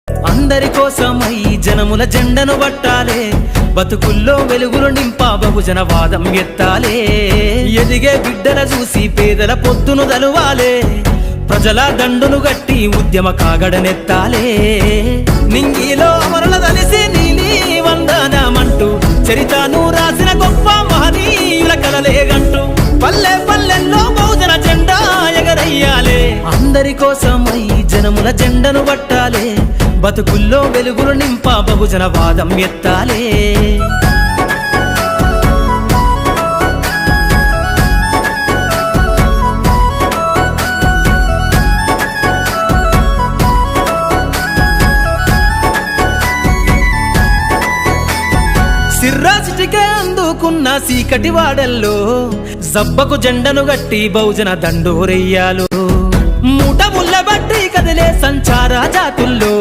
అందరి కోసమై జనముల జెండను పట్టాలే, బతుకుల్లో వెలుగులు నింపా బహుజన వాదం ఎత్తాలే. ఎదిగే బిడ్డల చూసి పేదల పొద్దును దలువాలే, ప్రజల దండును గట్టి ఉద్యమ కాగడనెత్తాలే. నింగిలో అమరుల తలిసి నీలి వందనమంటూ చరితను రాసిన గొప్ప మహనీయుల కలలేగంటూ పల్లె పల్లెల్లో బహుజన జెండా ఎగరయ్యాలే. అందరి కోసమై జనముల జెండను పట్టాలే, బతుకుల్లో వెలుగులు నింపా బహుజన వాదం ఎత్తాలే. సిర్రాసిటికే అందుకున్న సీకటి వాడల్లో జబ్బకు జెండను గట్టి బహుజన దండోరెయ్యాలు. మూట ముళ్ళ బట్టి కదిలే సంచార జాతుల్లో